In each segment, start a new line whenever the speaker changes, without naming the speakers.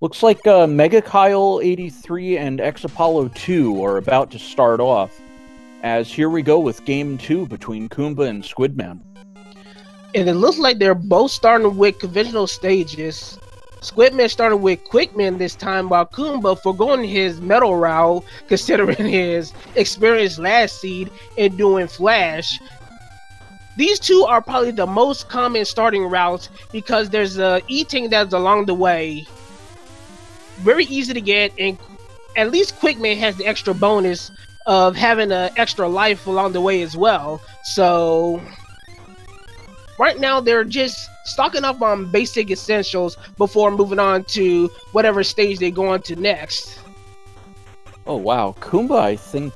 Looks like Mega Kyle 83 and X Apollo 2 are about to start off, as here we go with Game 2 between Kuumba and Squidman.
And it looks like they're both starting with conventional stages. Squidman started with Quickman this time, while Kuumba forgoing his metal route, considering his experience last seed in doing Flash. These two are probably the most common starting routes because there's a E-Ting that's along the way. Very easy to get, and at least Quickman has the extra bonus of having an extra life along the way as well. So right now they're just stocking up on basic essentials before moving on to whatever stage they go on to next.
Oh wow, Kuumba, I think,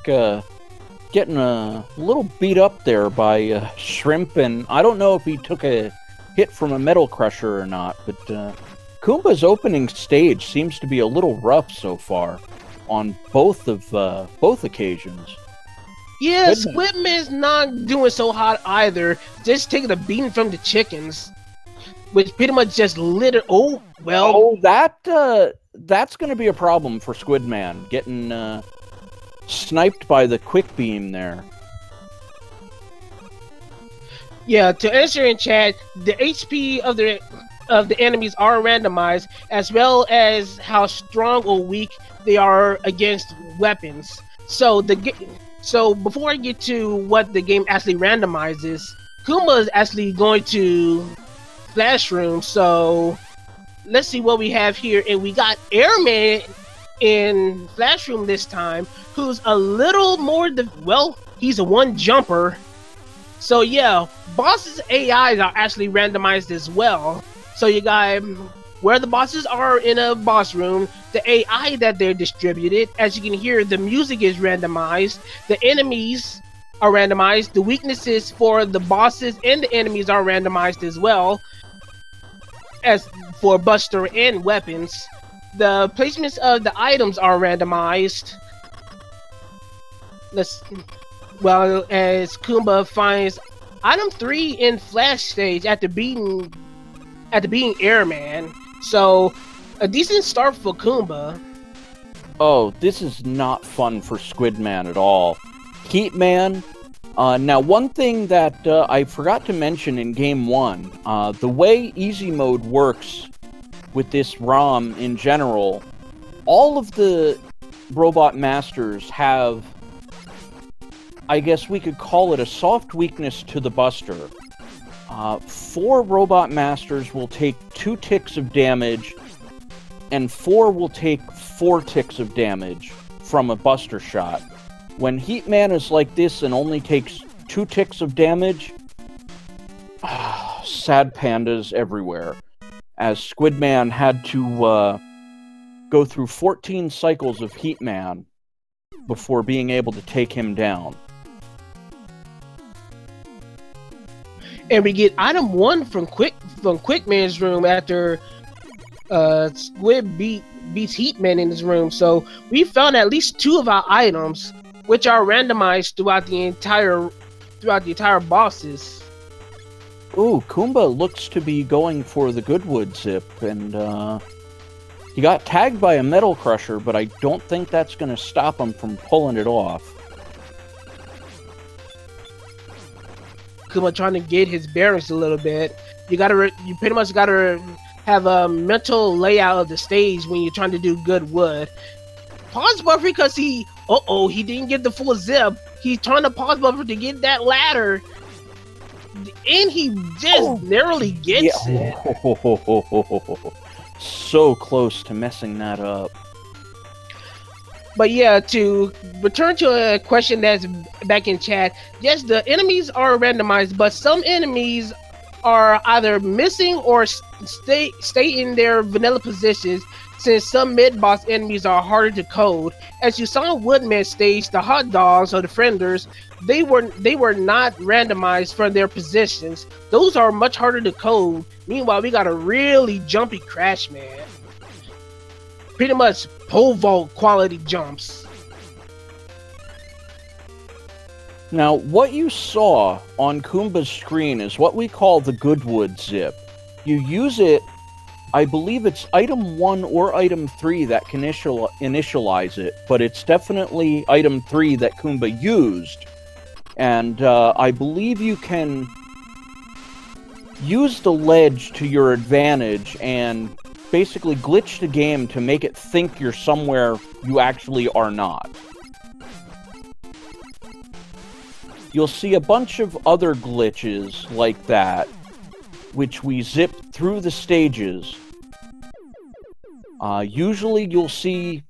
getting a little beat up there by Shrimp, and I don't know if he took a hit from a Metal Crusher or not, but Kuumba's opening stage seems to be a little rough so far on both occasions.
Yeah, Squidman's not doing so hot either, just taking a beating from the chickens, which pretty much just litter. Oh, well.
Oh, that's going to be a problem for Squidman, getting sniped by the quick beam there.
Yeah, to answer in chat, the HP of the enemies are randomized, as well as how strong or weak they are against weapons. So before I get to what the game actually randomizes, Kuumba is actually going to Flash Room. So let's see what we have here, and we got Airman in Flash Room this time, who's a little more he's a one jumper. So yeah, bosses' AIs are actually randomized as well. So you got where the bosses are in a boss room, the AI that they're distributed. As you can hear, the music is randomized, the enemies are randomized, the weaknesses for the bosses and the enemies are randomized as well, as for Buster and weapons. The placements of the items are randomized. As Kuumba finds item 3 in Flash stage after beating Airman. So a decent start for Kuumba.
Oh, this is not fun for Squidman at all. Heatman. Now, one thing that I forgot to mention in Game 1, the way Easy Mode works with this ROM in general, all of the Robot Masters have, I guess we could call it a soft weakness to the Buster. 4 Robot Masters will take 2 ticks of damage, and 4 will take 4 ticks of damage from a Buster shot. When Heatman is like this and only takes 2 ticks of damage, sad pandas everywhere, as Squidman had to go through 14 cycles of Heatman before being able to take him down.
And we get item 1 from Quickman's room after Squid beats Heatman in his room. So we found at least 2 of our items, which are randomized throughout the entire bosses.
Ooh, Kuumba looks to be going for the Goodwood zip, and he got tagged by a Metal Crusher, but I don't think that's going to stop him from pulling it off.
Kuumba trying to get his bearings a little bit. You pretty much gotta have a mental layout of the stage when you're trying to do Goodwood. Pause buffer because he didn't get the full zip. He's trying to pause buffer to get that ladder, and he just narrowly gets it.
So close to messing that up.
But yeah, to return to a question that's back in chat, yes, the enemies are randomized, but some enemies are either missing or stay in their vanilla positions, since some mid-boss enemies are harder to code. As you saw in Woodman stage, the hot dogs or the frienders, they were not randomized from their positions. Those are much harder to code. Meanwhile, we got a really jumpy Crash Man. Pretty much pole vault quality jumps.
Now, what you saw on Kuumba's screen is what we call the Goodwood zip. You use it I believe it's item 1 or item 3 that can initialize it, but it's definitely item 3 that Kuumba used. And I believe you can use the ledge to your advantage and basically glitch the game to make it think you're somewhere you actually are not. You'll see a bunch of other glitches like that, which we zip through the stages. Usually you'll see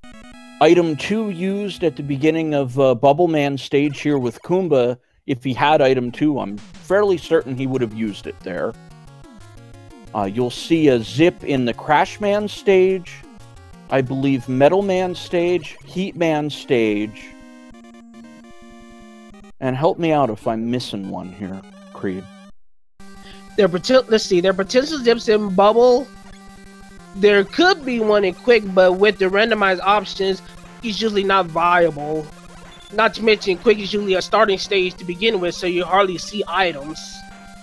item 2 used at the beginning of Bubble Man stage here with Kuumba. If he had item 2, I'm fairly certain he would have used it there. You'll see a zip in the Crash Man stage, I believe Metal Man stage, Heat Man stage, and help me out if I'm missing one here, Creed.
Let's see, there are potential zips in Bubble. There could be one in Quick, but with the randomized options, it's usually not viable. Not to mention, Quick is usually a starting stage to begin with, so you hardly see items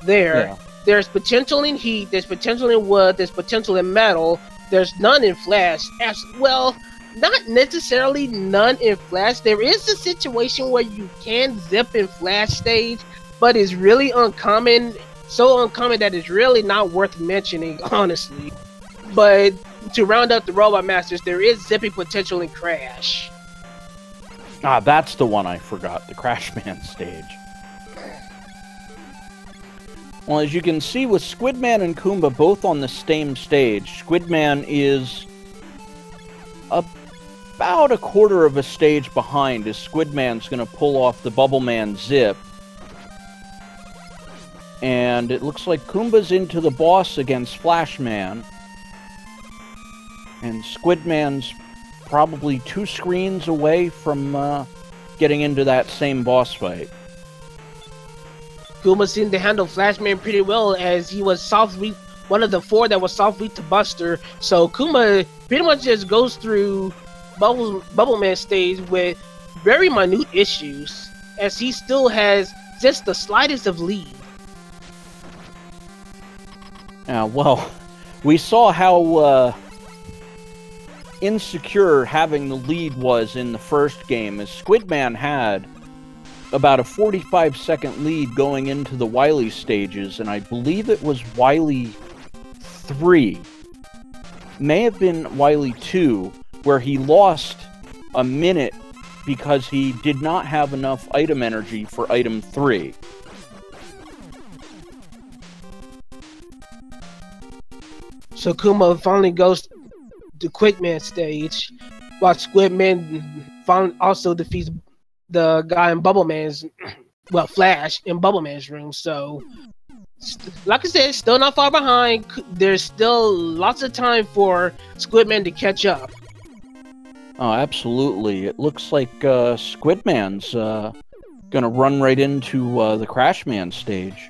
there. Yeah. There's potential in Heat, there's potential in Wood, there's potential in Metal, there's none in Flash. As well, not necessarily none in Flash. There is a situation where you can zip in Flash stage, but it's really uncommon. So uncommon that it's really not worth mentioning, honestly. But to round up the Robot Masters, there is zipping potential in Crash.
Ah, that's the one I forgot, the Crash Man stage. Well, as you can see with Squidman and Kuumba both on the same stage, Squidman is about a quarter of a stage behind as Squidman's going to pull off the Bubble Man zip. And it looks like Kuumba's into the boss against Flashman. And Squidman's probably 2 screens away from getting into that same boss fight.
Kuumba seemed to handle Flashman pretty well, as he was one of the 4 that was soft weak to Buster. So Kuumba pretty much just goes through Bubble Man stage with very minute issues, as he still has just the slightest of lead.
Well, we saw how insecure having the lead was in the first game, as Squidman had about a 45-second lead going into the Wily stages, and I believe it was Wily 3. May have been Wily 2, where he lost a minute because he did not have enough item energy for item 3.
So Kuumba finally goes to Quickman stage, while Squidman also defeats the guy in Flash in Bubble Man's room. So, like I said, still not far behind. There's still lots of time for Squidman to catch up.
Oh, absolutely. It looks like Squidman's gonna run right into the Crash Man stage.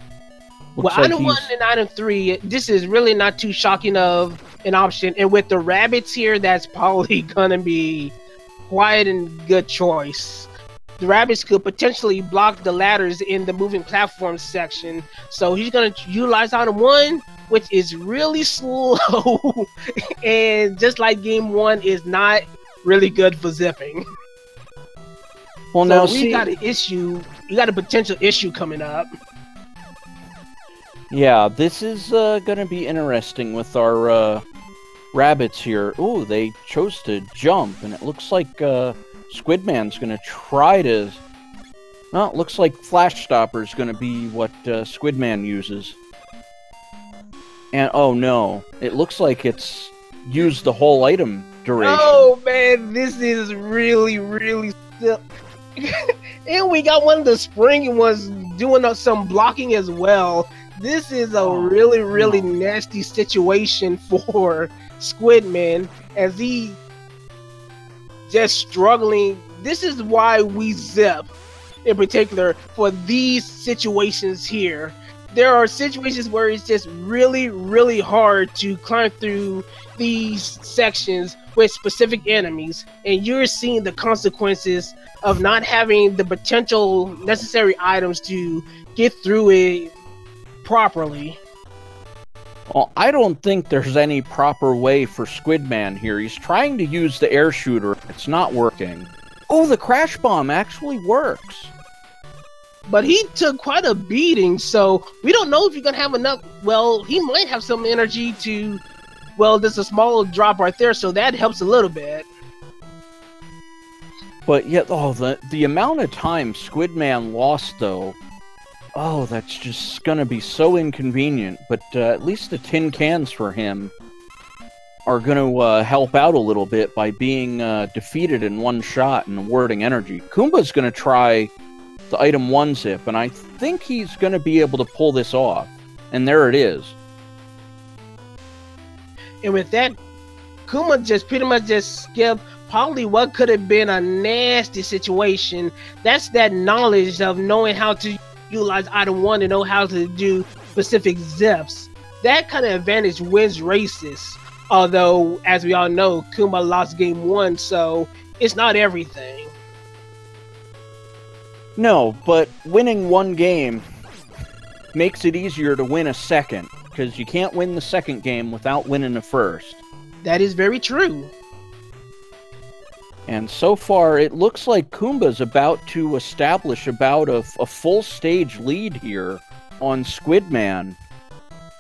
Well, item 1 and item 3, this is really not too shocking of an option. And with the rabbits here, that's probably gonna be quite a good choice. The rabbits could potentially block the ladders in the moving platforms section. So he's gonna utilize item 1, which is really slow. And just like game 1, is not really good for zipping. Well, so now we got an issue. We got a potential issue coming up.
Yeah, this is going to be interesting with our rabbits here. Ooh, they chose to jump, and it looks like Squidman's going to try to... Well, it looks like Flash Stopper's going to be what Squidman uses. And, oh no, it looks like it's used the whole item duration.
Oh man, this is really, really... And we got one of the spring ones doing some blocking as well. This is a really, really nasty situation for Squidman, as he just struggling. This is why we zip, in particular, for these situations here. There are situations where it's just really, really hard to climb through these sections with specific enemies, and you're seeing the consequences of not having the potential necessary items to get through it properly.
Well, I don't think there's any proper way for Squidman here. He's trying to use the air shooter. It's not working. Oh, the crash bomb actually works.
But he took quite a beating, so we don't know if he's going to have enough. Well, he might have some energy to... Well, there's a small drop right there, so that helps a little bit.
But yet, oh, the amount of time Squidman lost, though... Oh, that's just gonna be so inconvenient, but at least the tin cans for him are gonna help out a little bit by being defeated in one shot and awarding energy. Kuumba's gonna try the item 1 zip, and I think he's gonna be able to pull this off. And there it is.
And with that, Kuumba just pretty much just skipped probably what could have been a nasty situation. That's that knowledge of knowing how to utilize item 1 and know how to do specific zips. That kind of advantage wins races. Although, as we all know, Kuumba lost game 1, so it's not everything.
No, but winning one game makes it easier to win a second, because you can't win the second game without winning the first.
That is very true.
And so far, it looks like Kuumba's about to establish about a full stage lead here on Squidman.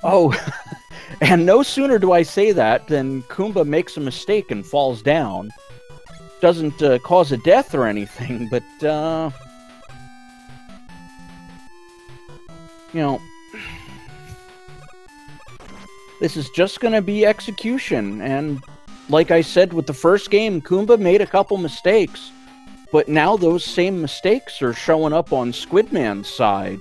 Oh, and no sooner do I say that than Kuumba makes a mistake and falls down. Doesn't cause a death or anything, but, you know, this is just going to be execution, and like I said with the first game, Kuumba made a couple mistakes, but now those same mistakes are showing up on Squidman's side.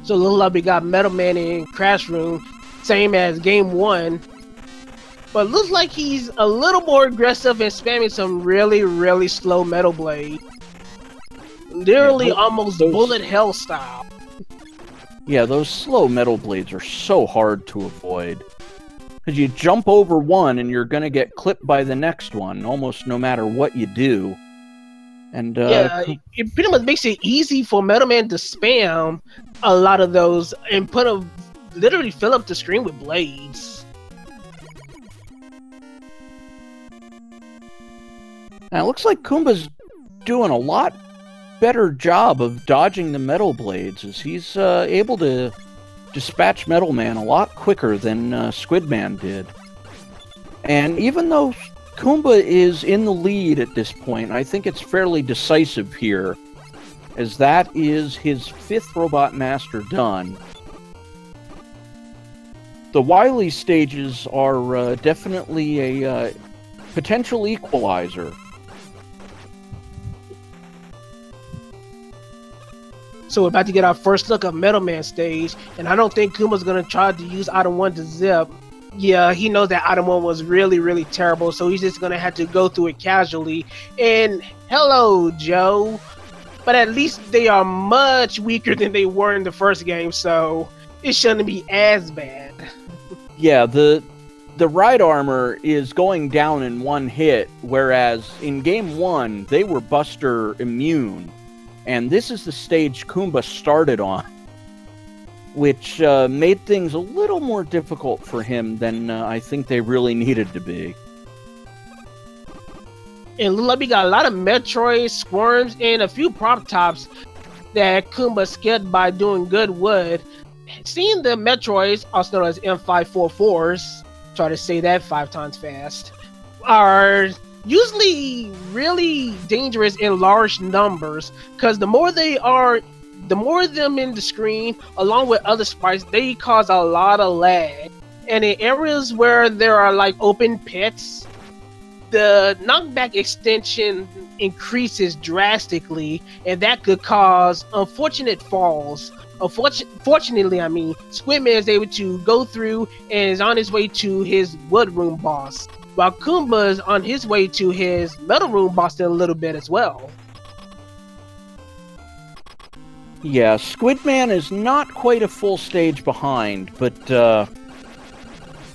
So Little Lobby got Metal Man in Crash Room, same as game 1. But looks like he's a little more aggressive and spamming some really, really slow Metal Blade. Literally almost bullet hell style.
Yeah, those slow Metal Blades are so hard to avoid. Because you jump over one and you're going to get clipped by the next one, almost no matter what you do. And
yeah, it pretty much makes it easy for Metal Man to spam a lot of those and literally fill up the screen with blades.
Now, it looks like Kuumba's doing a lot better job of dodging the Metal Blades, as he's able to dispatch Metal Man a lot quicker than Squidman did. And even though Kuumba is in the lead at this point, I think it's fairly decisive here, as that is his 5th Robot Master done. The Wily stages are definitely a potential equalizer.
So we're about to get our first look of Metal Man stage, and I don't think Kuumba's going to try to use item 1 to zip. Yeah, he knows that item 1 was really, really terrible, so he's just going to have to go through it casually. And hello, Joe. But at least they are much weaker than they were in the first game, so it shouldn't be as bad.
Yeah, the ride armor is going down in one hit, whereas in game 1, they were Buster immune. And this is the stage Kuumba started on, which made things a little more difficult for him than I think they really needed to be.
And Lubby got a lot of Metroid, Squirms, and a few prop tops that Kuumba skipped by doing good wood. Seeing the Metroids, also known as M544s, try to say that 5 times fast, are usually really dangerous in large numbers, because the more of them in the screen, along with other sprites, they cause a lot of lag. And in areas where there are like open pits, the knockback extension increases drastically, and that could cause unfortunate falls. Fortunately, I mean, Squidman is able to go through and is on his way to his wood room boss, while Kuumba is on his way to his metal room boss in a little bit as well.
Yeah, Squidman is not quite a full stage behind, but,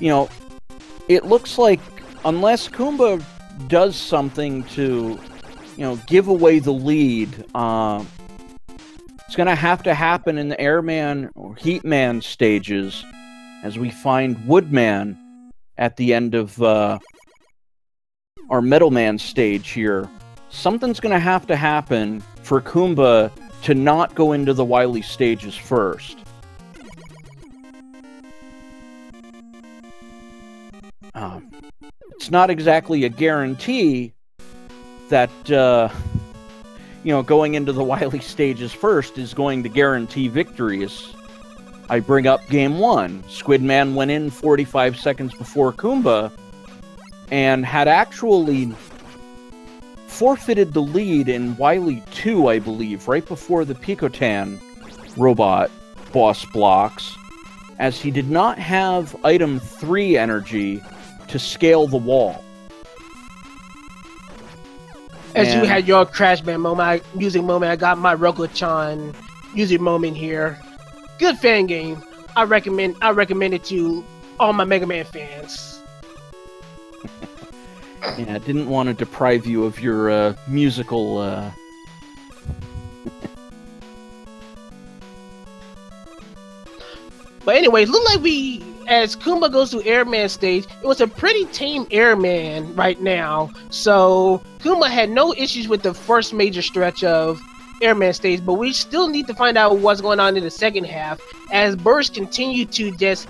you know, it looks like unless Kuumba does something to, you know, give away the lead, it's It's going to happen in the Airman or Heatman stages, as we find Woodman at the end of our Metalman stage here. Something's going to happen for Kuumba to not go into the Wily stages first. It's not exactly a guarantee that, you know, going into the Wily stages first is going to guarantee victories. I bring up Game 1. Squidman went in 45 seconds before Kuumba and had actually forfeited the lead in Wily 2, I believe, right before the Picotan robot boss blocks, as he did not have item 3 energy to scale the wall.
As you had your Crashman moment, music moment, I got my Roku-chan music moment here. Good fan game. I recommend it to all my Mega Man fans.
Yeah, I didn't want to deprive you of your musical.
But anyway, it looked like as Kuumba goes to Airman stage, it was a pretty tame Airman right now. So Kuumba had no issues with the first major stretch of Airman stage, but we still need to find out what's going on in the second half, as birds continue to just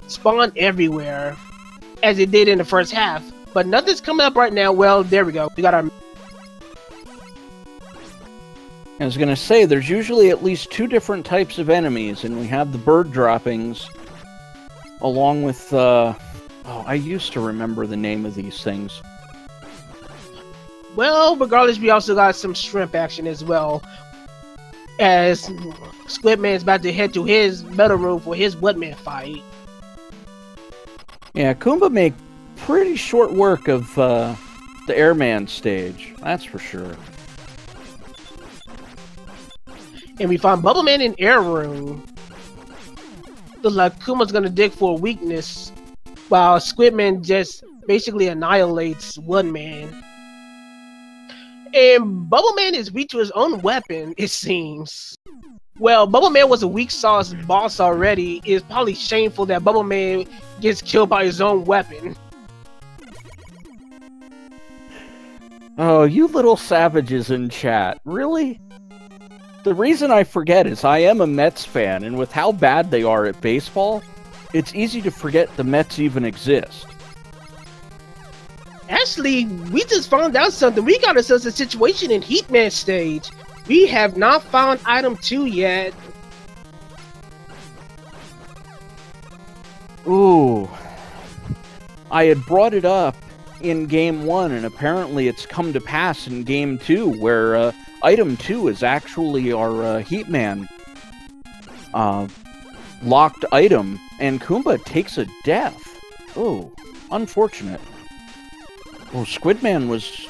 spawn everywhere, as it did in the first half. But nothing's coming up right now. Well, there we go. We got our...
I was going to say, there's usually at least 2 different types of enemies, and we have the bird droppings, along with, oh, I used to remember the name of these things.
Well, regardless, we also got some shrimp action as well, as Squidman's about to head to his metal room for his Woodman fight.
Yeah, Kuumba made pretty short work of the Airman stage, that's for sure.
And we find Bubbleman in Air Room. Looks like Kuma's gonna dig for a weakness, while Squidman just basically annihilates Woodman. And Bubbleman is weak to his own weapon, it seems. Well, Bubbleman was a weak sauce boss already. It's probably shameful that Bubbleman gets killed by his own weapon.
Oh, you little savages in chat. Really? The reason I forget is I am a Mets fan, and with how bad they are at baseball, it's easy to forget the Mets even exist.
Actually, we just found out something. We got ourselves a situation in Heatman stage. We have not found item 2 yet.
Ooh. I had brought it up in Game 1, and apparently it's come to pass in Game 2, where item 2 is actually our Heatman locked item, and Kuumba takes a death. Oh, unfortunate. Well, Squidman was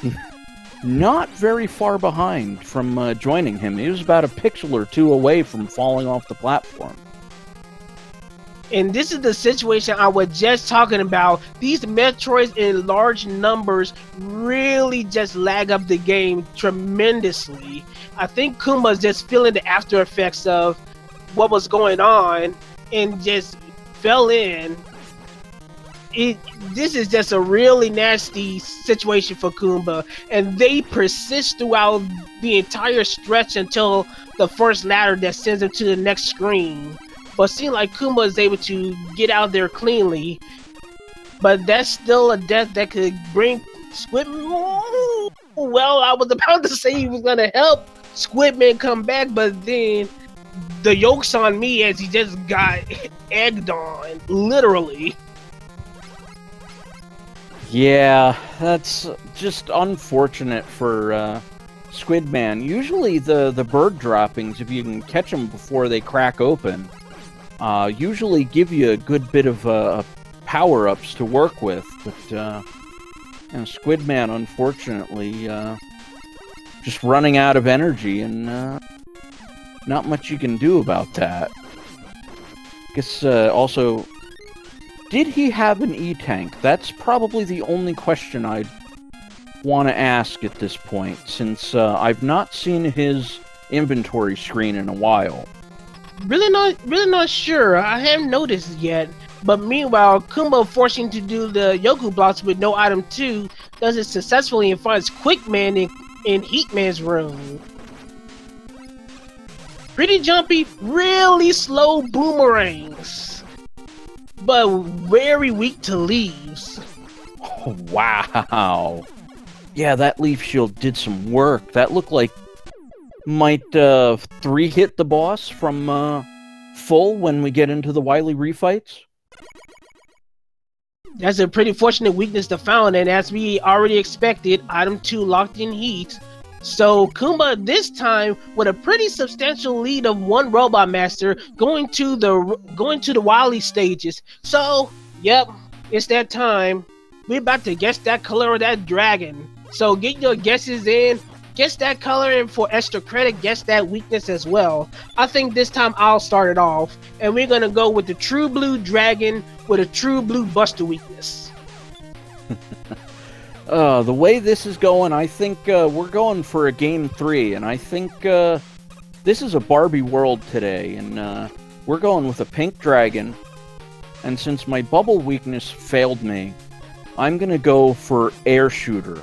not very far behind from joining him. He was about a pixel or 2 away from falling off the platform.
And this is the situation I was just talking about. These Metroids in large numbers really just lag up the game tremendously. I think Kuumba's just feeling the after effects of what was going on and just fell in. This is just a really nasty situation for Kuumba, and they persist throughout the entire stretch until the first ladder that sends them to the next screen. But seems like Kuumba is able to get out there cleanly, but that's still a death that could bring Squidman. Well, I was about to say he was gonna help Squidman come back, but then the yoke's on me as he just got egged on, literally.
Yeah, that's just unfortunate for Squidman. Usually the bird droppings, if you can catch them before they crack open, usually give you a good bit of power-ups to work with. But you know, Squidman, unfortunately, just running out of energy, and not much you can do about that. I guess also, did he have an E-Tank? That's probably the only question I'd want to ask at this point, since I've not seen his inventory screen in a while.
Really not sure. I haven't noticed yet. But meanwhile, Kuumba forcing to do the Yoku blocks with no item 2 does it successfully and finds Quickman in Heatman's room. Pretty jumpy, really slow boomerangs, but very weak to leaves.
Oh, wow. Yeah, that leaf shield did some work. That looked like might 3-hit the boss from full when we get into the Wily refights.
That's a pretty fortunate weakness to found, and as we already expected, item 2 locked in heat. So Kuumba this time with a pretty substantial lead of 1 Robot Master going to the Wily stages. So, yep, it's that time. We're about to guess that color of that dragon. So get your guesses in. Guess that color, and for extra credit, guess that weakness as well. I think this time I'll start it off, and we're gonna go with the True Blue Dragon with a True Blue Buster weakness.
The way this is going, I think we're going for a Game 3, and I think this is a Barbie world today, and we're going with a pink dragon, and since my bubble weakness failed me, I'm gonna go for Air Shooter.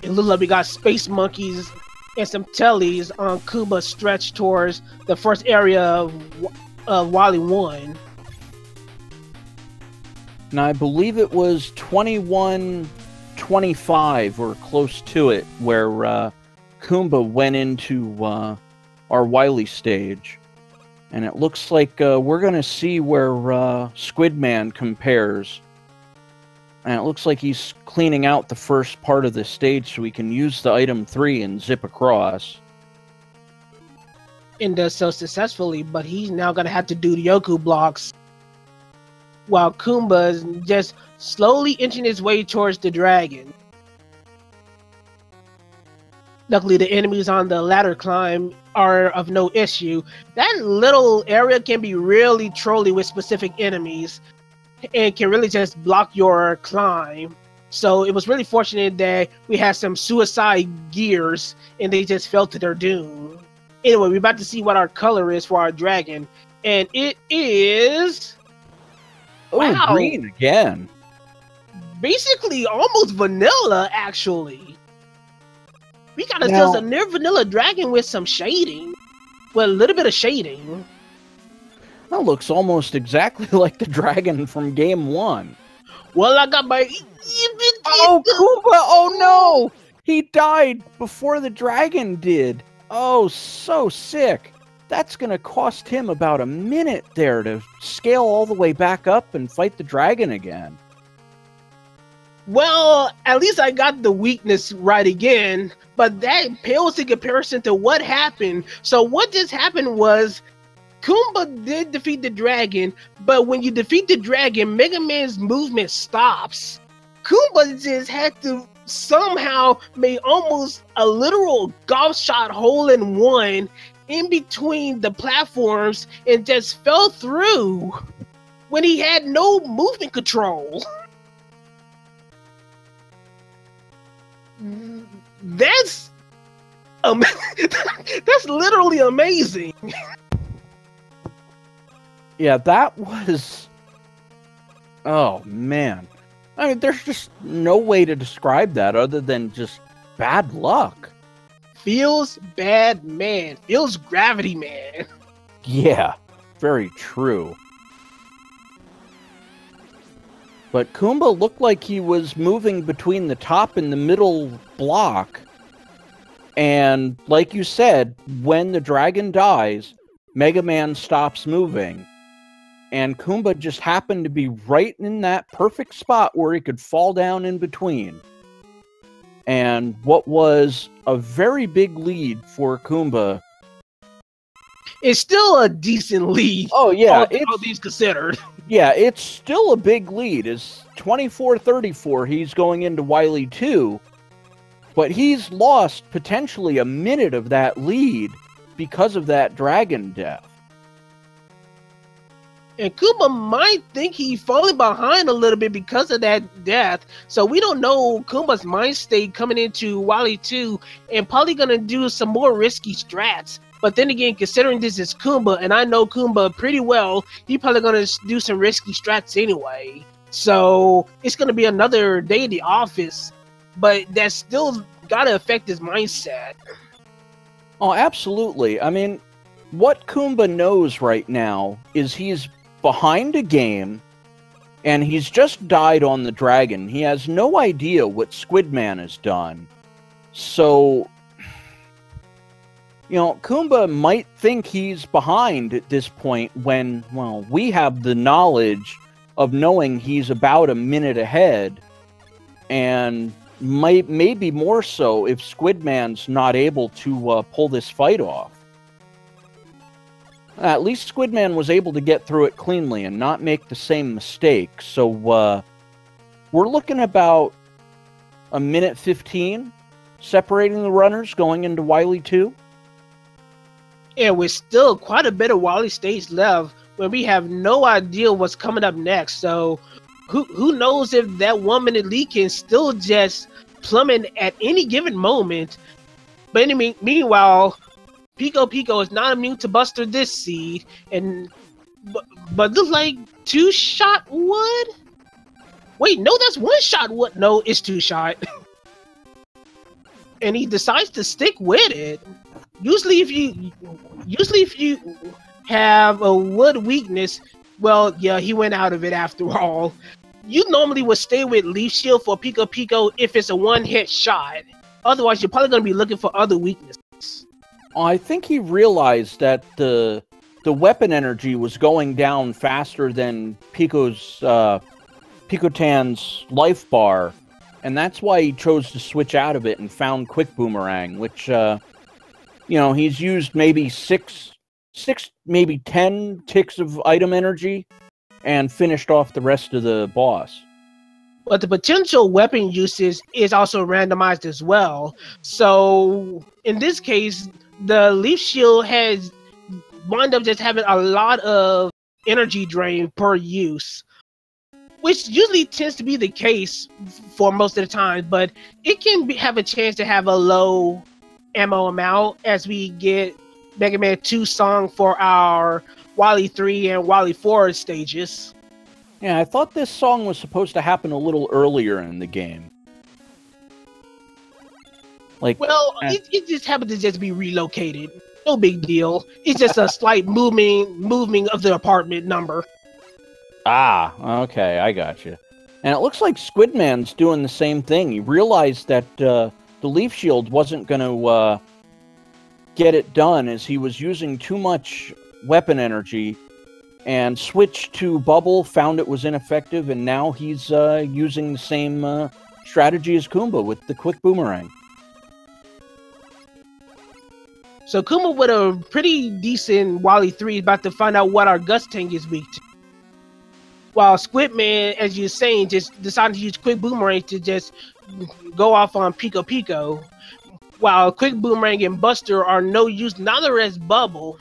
It looks like we got space monkeys and some tellies on Kuumba's stretch towards the first area of Wily 1.
Now, I believe it was 21-25 or close to it where Kuumba went into our Wily stage. And it looks like we're going to see where Squidman compares. And it looks like he's cleaning out the first part of the stage so we can use the item 3 and zip across.
And does so successfully, but he's now going to have to do the Yoku blocks, while Kuumba is just slowly inching his way towards the dragon. Luckily, the enemies on the ladder climb are of no issue. That little area can be really trolly with specific enemies, and can really just block your climb. So it was really fortunate that we had some suicide gears and they just fell to their doom. Anyway, we're about to see what our color is for our dragon, and it is...
Oh, wow. Green again.
Basically almost vanilla, actually. We got ourselves a near vanilla dragon with some shading. Well, a little bit of shading.
That looks almost exactly like the dragon from Game 1.
Well, I got my...
Oh, Kuumba! Oh, no! He died before the dragon did. Oh, so sick. That's going to cost him about a minute there to scale all the way back up and fight the dragon again.
Well, at least I got the weakness right again, but that pales in comparison to what happened. So what just happened was... Kuumba did defeat the dragon, but when you defeat the dragon, Mega Man's movement stops. Kuumba just had to somehow make almost a literal golf shot hole in one in between the platforms and just fell through when he had no movement control. That's that's literally amazing.
Yeah, that was... Oh, man. I mean, there's just no way to describe that other than just bad luck.
Feels bad, man. Feels gravity, man.
Yeah, very true. But Kuumba looked like he was moving between the top and the middle block. And like you said, when the dragon dies, Mega Man stops moving. And Kuumba just happened to be right in that perfect spot where he could fall down in between. And what was a very big lead for Kuumba.
It's still a decent lead.
Oh, yeah.
All these considered.
Yeah, it's still a big lead. It's 24-34. He's going into Wily 2. But he's lost potentially a minute of that lead because of that dragon death.
And Kuumba might think he's falling behind a little bit because of that death. So we don't know Kuumba's mind state coming into Wily 2 and probably going to do some more risky strats. But then again, considering this is Kuumba, and I know Kuumba pretty well, he's probably going to do some risky strats anyway. So it's going to be another day in the office. But that's still got to affect his mindset.
Oh, absolutely. I mean, what Kuumba knows right now is he's behind a game, and he's just died on the dragon. He has no idea what Squidman has done. So, you know, Kuumba might think he's behind at this point when, well, we have the knowledge of knowing he's about a minute ahead, and maybe more so if Squidman's not able to pull this fight off. At least Squidman was able to get through it cleanly and not make the same mistake. So we're looking about a minute 15 separating the runners going into Wily 2.
Yeah, with still quite a bit of Wily stage left when we have no idea what's coming up next. So who knows if that 1 minute lead can still just plummet at any given moment. But meanwhile, Pico is not immune to Buster this seed, but looks like 2-shot wood? Wait, no, that's 1-shot wood. No, it's 2-shot. And he decides to stick with it. Usually if you have a wood weakness, well, yeah, he went out of it after all. You normally would stay with Leaf Shield for Pico if it's a one-hit shot. Otherwise, you're probably going to be looking for other weaknesses.
I think he realized that the weapon energy was going down faster than Picotan's life bar, and that's why he chose to switch out of it and found Quick Boomerang, which, you know, he's used maybe 6, maybe 10 ticks of item energy and finished off the rest of the boss.
But the potential weapon uses is also randomized as well. So in this case, the Leaf Shield has wound up just having a lot of energy drain per use, which usually tends to be the case for most of the time, but it can have a chance to have a low ammo amount as we get Mega Man 2 song for our Wily 3 and Wily 4 stages.
Yeah, I thought this song was supposed to happen a little earlier in the game. Like,
well, it just happened to just be relocated. No big deal. It's just a slight moving of the apartment number.
Ah, okay, I got you. And it looks like Squidman's doing the same thing. He realized that the Leaf Shield wasn't going to get it done as he was using too much weapon energy, and switched to Bubble, found it was ineffective, and now he's using the same strategy as Kuumba with the Quick Boomerang.
So Kuumba with a pretty decent Wily 3 is about to find out what our Guts tank is weak to. While Squidman, as you're saying, just decided to use Quick Boomerang to just go off on Pico. While Quick Boomerang and Buster are no use, neither as Bubble.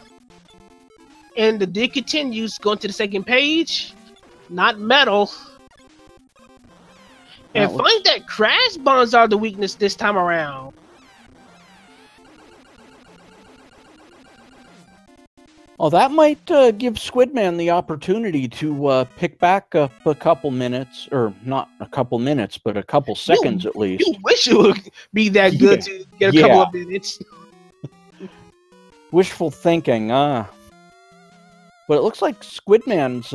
And the dig continues, going to the second page. Not Metal. And find that Crash Bombs are the weakness this time around.
Oh, that might give Squidman the opportunity to pick back up a couple minutes, or not a couple minutes, but a couple seconds at least.
You wish it would be that good to get a couple of minutes.
Wishful thinking, But it looks like Squidman's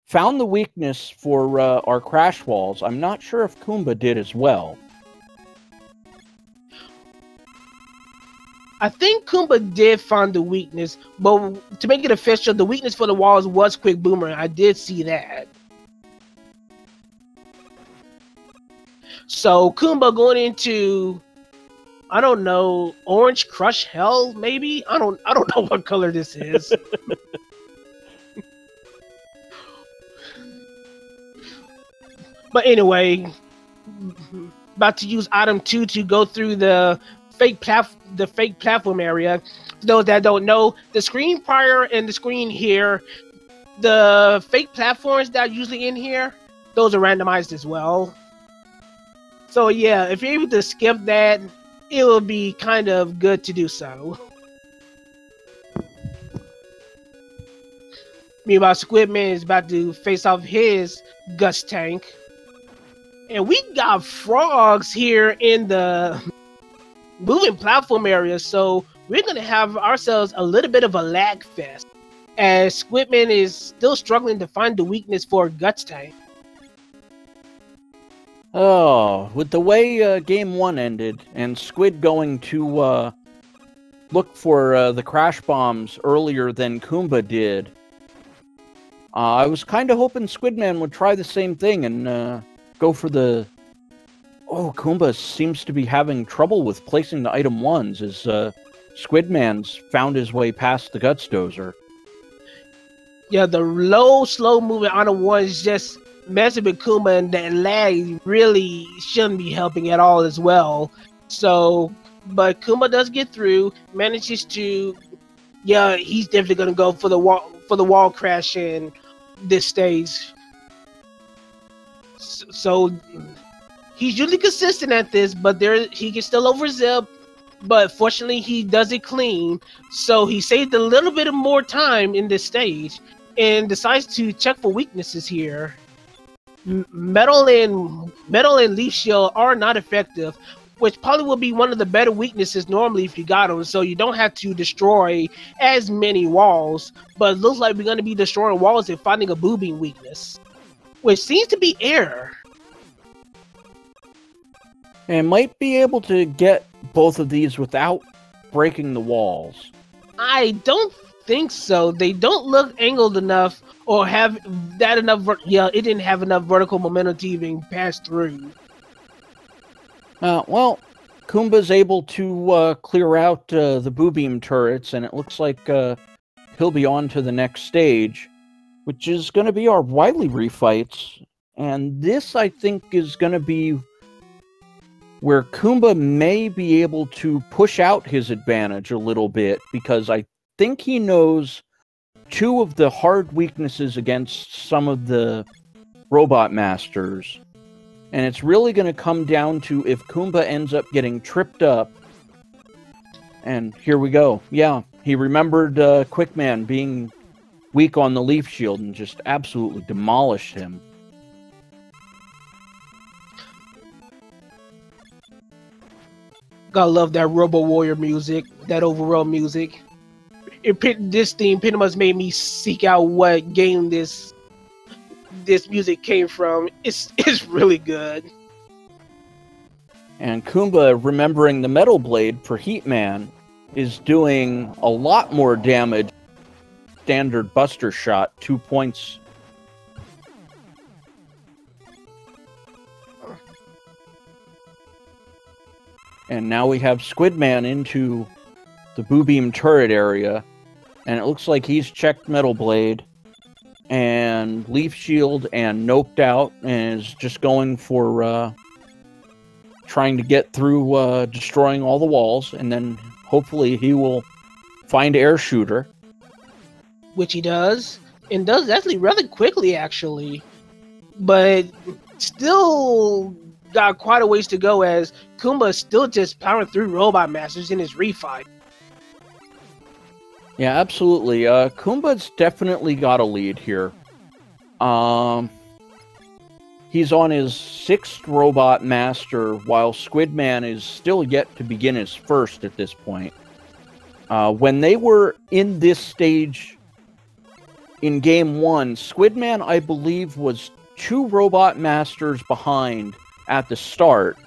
found the weakness for our crash walls. I'm not sure if Kuumba did as well.
I think Kuumba did find the weakness, but to make it official, the weakness for the walls was Quick Boomerang. I did see that. So Kuumba going into, I don't know, Orange Crush Hell, maybe? I don't know what color this is. But anyway, about to use item 2 to go through the fake platform area. For those that don't know, the screen prior and the screen here The fake platforms that are usually in here, those are randomized as well. So yeah, if you're able to skip that, it will be kind of good to do so. Meanwhile, Squidman is about to face off his Guts tank. And we got frogs here in the moving platform area, so we're going to have ourselves a little bit of a lag fest, as Squidman is still struggling to find the weakness for Guts tank.
Oh, with the way Game 1 ended, and Squid going to look for the crash bombs earlier than Kuumba did, I was kind of hoping Squidman would try the same thing and go for the... Oh, Kuumba seems to be having trouble with placing the item 1s as Squidman's found his way past the Guts Dozer.
Yeah, the low, slow moving on the 1s just messing with Kuumba, and that lag really shouldn't be helping at all as well. So, but Kuumba does get through, manages to... Yeah, he's definitely going to go for the wall crash in this stage. So he's usually consistent at this, but he can still overzip. But fortunately, he does it clean. So he saved a little bit of more time in this stage and decides to check for weaknesses here. Metal and Leaf Shield are not effective, which probably will be one of the better weaknesses normally if you got them, so you don't have to destroy as many walls. But it looks like we're going to be destroying walls and finding a boobing weakness, which seems to be air.
And might be able to get both of these without breaking the walls.
I don't think so. They don't look angled enough or have that enough. Yeah, it didn't have enough vertical momentum to even pass through.
Well, Kuumba's able to clear out the Boo Beam turrets, and it looks like he'll be on to the next stage, which is going to be our Wily refights. And this, I think, is going to be where Kuumba may be able to push out his advantage a little bit, because I think he knows two of the hard weaknesses against some of the Robot Masters. And it's really going to come down to if Kuumba ends up getting tripped up. And here we go. Yeah, he remembered Quickman being weak on the Leaf Shield and just absolutely demolished him.
Gotta love that Robo Warrior music, that overall music. This theme pretty much made me seek out what game this music came from. It's really good.
And Kuumba, remembering the Metal Blade for Heatman, is doing a lot more damage. Standard Buster Shot, 2 points. And now we have Squidman into the Boo Beam turret area. And it looks like he's checked Metal Blade and Leaf Shield and noped out, and is just going for trying to get through destroying all the walls, and then hopefully he will find Air Shooter.
Which he does, and does actually rather quickly, actually. But still got quite a ways to go, as Kuumba is still just powering through Robot Masters in his refight.
Yeah, absolutely. Kuumba's definitely got a lead here. He's on his 6th Robot Master, while Squidman is still yet to begin his 1st at this point. When they were in this stage in Game 1, Squidman, I believe, was 2 Robot Masters behind at the start,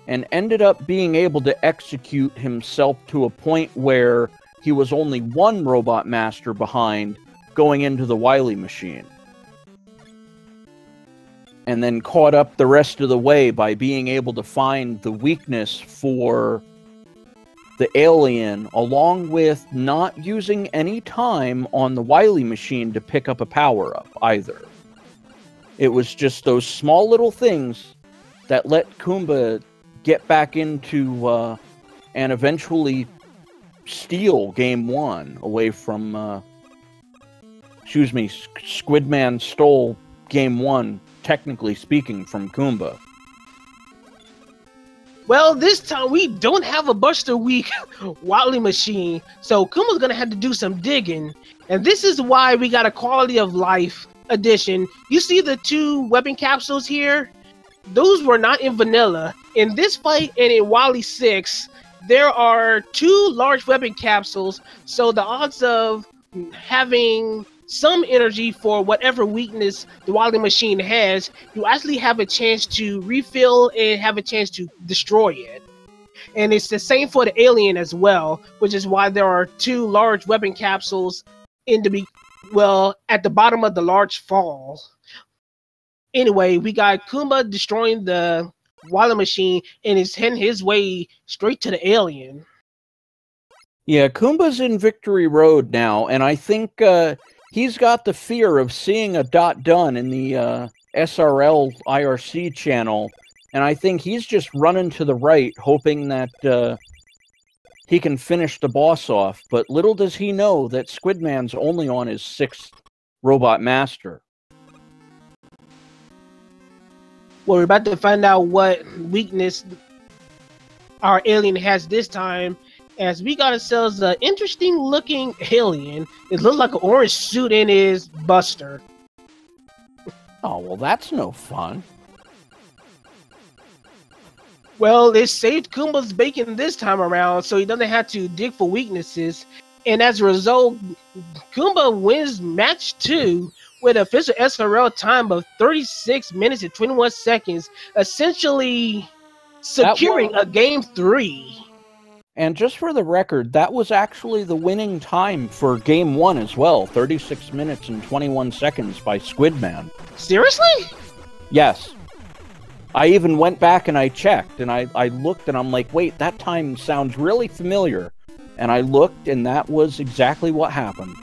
and ended up being able to execute himself to a point where he was only 1 Robot Master behind going into the Wily machine. And then caught up the rest of the way by being able to find the weakness for the alien, along with not using any time on the Wily machine to pick up a power-up either. It was just those small little things that let Kuumba get back into and eventually steal Game 1 away from excuse me, Squidman stole game 1, technically speaking, from Kuumba.
Well, this time we don't have a Buster Week Wily machine, so Kuma's gonna have to do some digging. And this is why we got a quality of life edition. You see the 2 weapon capsules here? Those were not in vanilla. In this fight and in Wily 6, there are 2 large weapon capsules, so the odds of having some energy for whatever weakness the Wily machine has, you actually have a chance to refill and have a chance to destroy it. And it's the same for the alien as well, which is why there are 2 large weapon capsules at the bottom of the large fall. Anyway, we got Kuumba destroying the Wily machine and is heading his way straight to the alien.
Yeah, Kuumba's in Victory Road now, and I think he's got the fear of seeing a dot done in the SRL IRC channel, and I think he's just running to the right, hoping that he can finish the boss off. But little does he know that Squidman's only on his 6th Robot Master.
Well, we're about to find out what weakness our alien has this time, as we got ourselves an interesting looking alien. It looks like an orange suit in his Buster.
Oh, well, that's no fun.
Well, it saved Kuumba's bacon this time around, so he doesn't have to dig for weaknesses. And as a result, Kuumba wins match 2 with an official SRL time of 36 minutes and 21 seconds, essentially securing a game 3.
And just for the record, that was actually the winning time for game 1 as well. 36 minutes and 21 seconds by Squidman.
Seriously?
Yes. I even went back and I checked, and I looked, and I'm like, wait, that time sounds really familiar. And I looked, and that was exactly what happened.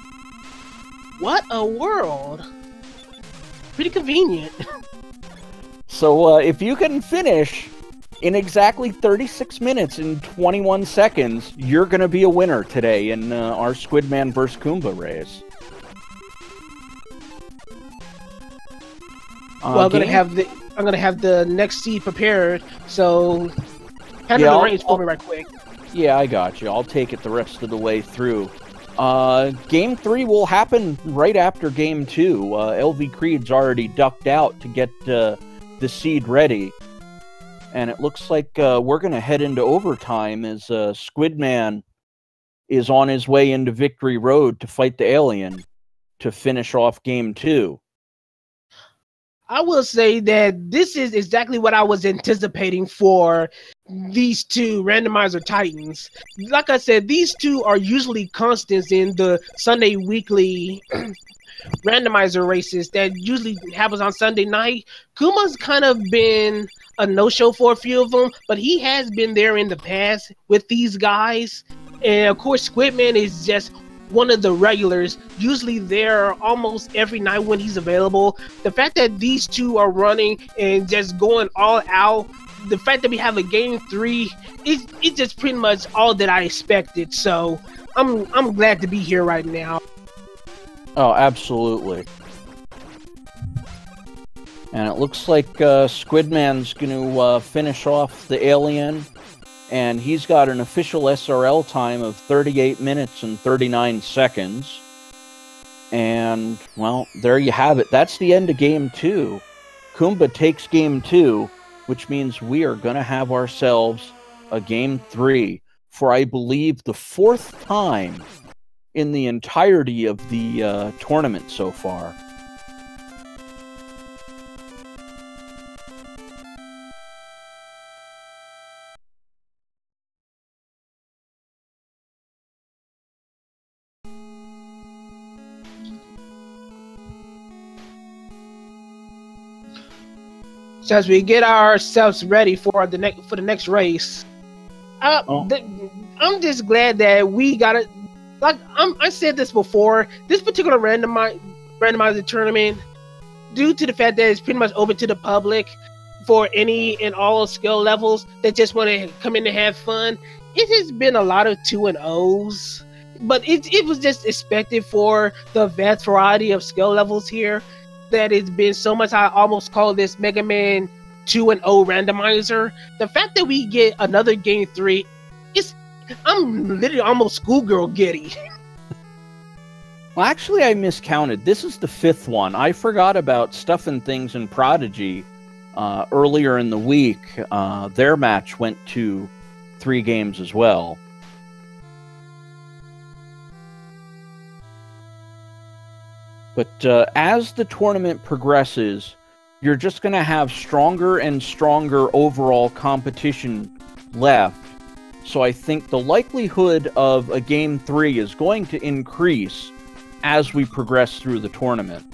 What a world. Pretty convenient.
So if you can finish in exactly 36 minutes and 21 seconds, you're going to be a winner today in our Squidman vs. Kuumba race.
Well, I'm gonna have the next seed prepared, so handle the reins for me right quick.
Yeah, I got you. I'll take it the rest of the way through. Game 3 will happen right after Game 2. LV Creed's already ducked out to get the seed ready. And it looks like we're going to head into overtime as Squidman is on his way into Victory Road to fight the alien to finish off Game 2.
I will say that this is exactly what I was anticipating for these 2 Randomizer Titans. Like I said, these 2 are usually constants in the Sunday weekly randomizer races that usually happens on Sunday night. Kuma's kind of been a no-show for a few of them, but he has been there in the past with these guys. And of course, Squidman is just one of the regulars, usually there almost every night when he's available. The fact that these 2 are running and just going all out, the fact that we have a game 3, it's just pretty much all that I expected. So I'm glad to be here right now.
Oh, absolutely. And it looks like Squidman's going to finish off the alien. And he's got an official SRL time of 38 minutes and 39 seconds. And, well, there you have it. That's the end of Game 2. Kuumba takes Game 2, which means we are going to have ourselves a Game 3 for, I believe, the 4th time in the entirety of the tournament so far.
So as we get ourselves ready for the next race, I'm just glad that we got it. Like I said this before, this particular randomizer tournament, due to the fact that it's pretty much open to the public for any and all skill levels that just want to come in and have fun, it has been a lot of 2-0s. but it was just expected for the vast variety of skill levels here that it's been so much. I almost call this Mega Man 2.0 randomizer. The fact that we get another Game 3, I'm literally almost schoolgirl giddy.
Well, actually, I miscounted. This is the 5th one. I forgot about Stuff and Things and Prodigy earlier in the week. Their match went to 3 games as well. But as the tournament progresses, you're just going to have stronger and stronger overall competition left. So I think the likelihood of a Game 3 is going to increase as we progress through the tournament.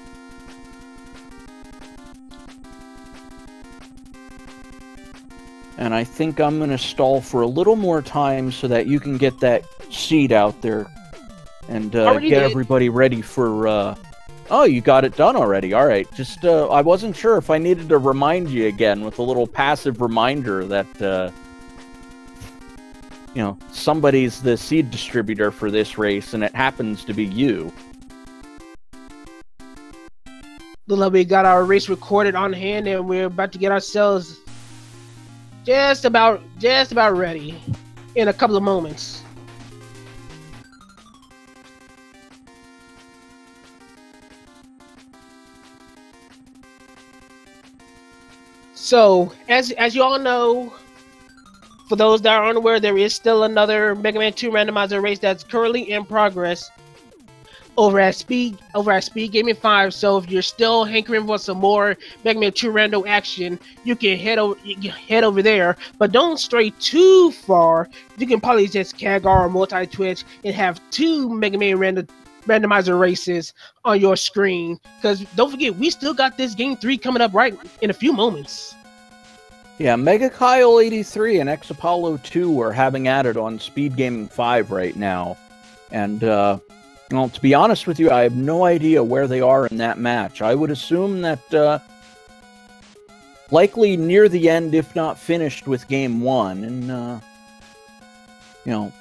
And I think I'm going to stall for a little more time so that you can get that seed out there and get everybody ready for... Oh, you got it done already. All right. Just, I wasn't sure if I needed to remind you again with a little passive reminder that, you know, somebody's the seed distributor for this race, and it happens to be you.
We got our race recorded on hand, and we're about to get ourselves just about ready in a couple of moments. So, as you all know, for those that are unaware, there is still another Mega Man 2 randomizer race that's currently in progress over at Speed Gaming 5. So if you're still hankering for some more Mega Man 2 rando action, you can head over there. But don't stray too far. You can probably just CAGR or multi-twitch and have 2 Mega Man randomizer races on your screen. Because don't forget, we still got this Game 3 coming up right in a few moments.
Yeah, Mega Kyle 83 and X Apollo 2 are having at it on Speed Gaming 5 right now. And, well, to be honest with you, I have no idea where they are in that match. I would assume that likely near the end, if not finished with Game 1. And, you know,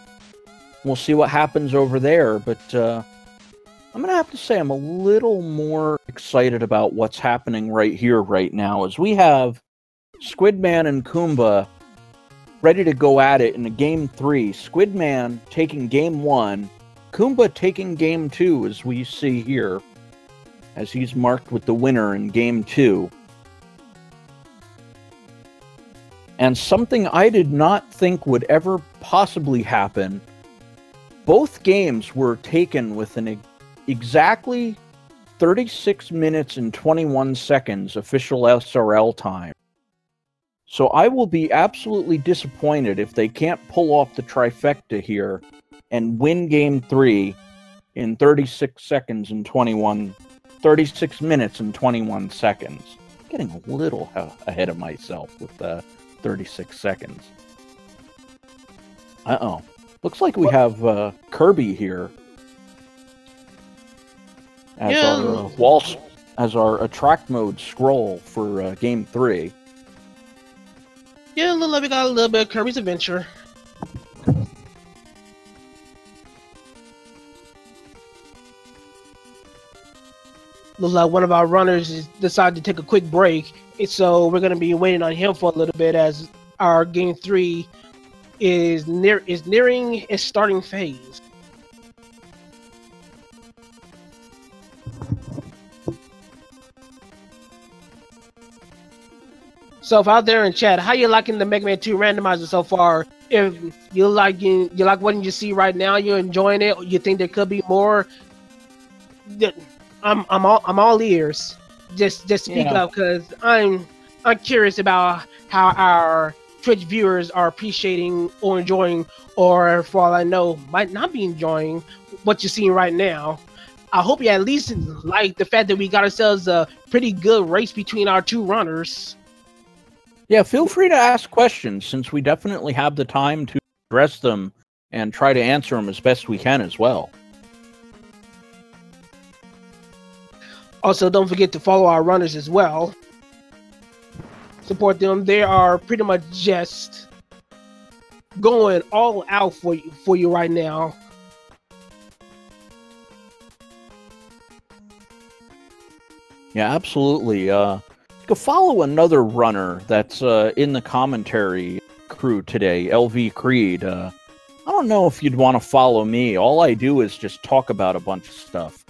we'll see what happens over there. But I'm going to have to say I'm a little more excited about what's happening right here, right now, as we have Squidman and Kuumba ready to go at it in a Game 3. Squidman taking Game 1. Kuumba taking Game 2, as we see here, as he's marked with the winner in Game 2. And something I did not think would ever possibly happen, both games were taken with an exactly 36 minutes and 21 seconds official SRL time. So I will be absolutely disappointed if they can't pull off the trifecta here and win Game 3 in 36 minutes and 21 seconds. Getting a little ahead of myself with 36 seconds. Uh-oh. Looks like we have Kirby here as our attract mode scroll for Game 3.
Yeah, we got a little bit of Kirby's Adventure. Looks like one of our runners decided to take a quick break, so we're going to be waiting on him for a little bit as our Game 3 is nearing its starting phase. So, if out there in chat, how you liking the Mega Man 2 randomizer so far? If you like what you see right now, you're enjoying it, or you think there could be more, I'm all ears. Just speak up, because I'm curious about how our Twitch viewers are appreciating or enjoying, or for all I know, might not be enjoying what you're seeing right now. I hope you at least like the fact that we got ourselves a pretty good race between our 2 runners.
Yeah, feel free to ask questions, since we definitely have the time to address them and try to answer them as best we can as well.
Also, don't forget to follow our runners as well. Support them. They are pretty much just going all out for you right now.
Yeah, absolutely. You can follow another runner that's in the commentary crew today, LV Creed. I don't know if you'd want to follow me. All I do is just talk about a bunch of stuff.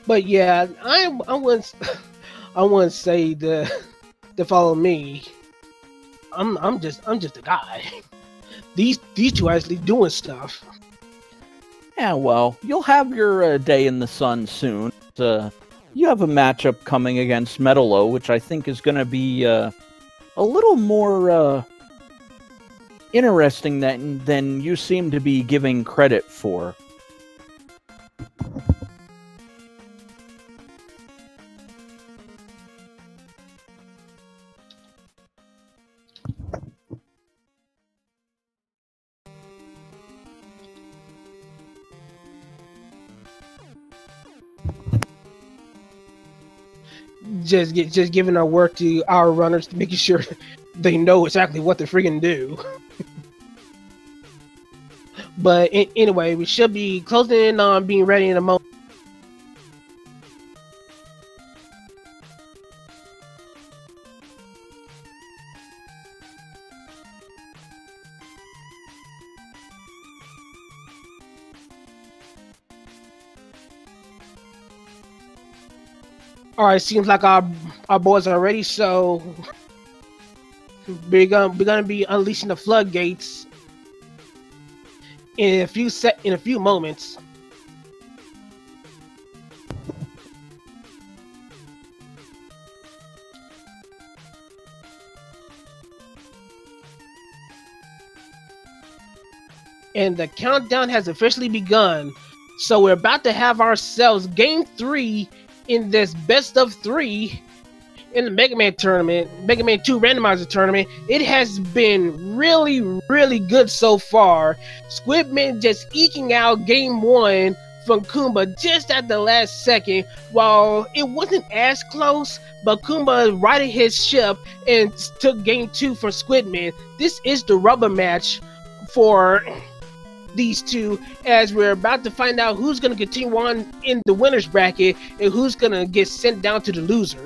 But yeah, I wouldn't I wouldn't say to follow me. I'm just a guy. These two actually doing stuff.
Yeah, well, you'll have your day in the sun soon. You have a matchup coming against Metalo, which I think is going to be a little more interesting than you seem to be giving credit for.
Just giving our work to our runners, making sure they know exactly what to freaking do. But anyway, we should be closing in on being ready in a moment. All right, seems like our boys are ready, so we're gonna be unleashing the floodgates in a few moments. And the countdown has officially begun. So we're about to have ourselves Game 3 in this best of 3 in the Mega Man tournament, Mega Man 2 Randomizer tournament. It has been really, really good so far. Squidman just eking out Game 1 from Kuumba just at the last second. While it wasn't as close, but Kuumba righted his ship and took Game 2 from Squidman. This is the rubber match for these two, as we're about to find out who's going to continue on in the winners bracket and who's going to get sent down to the losers.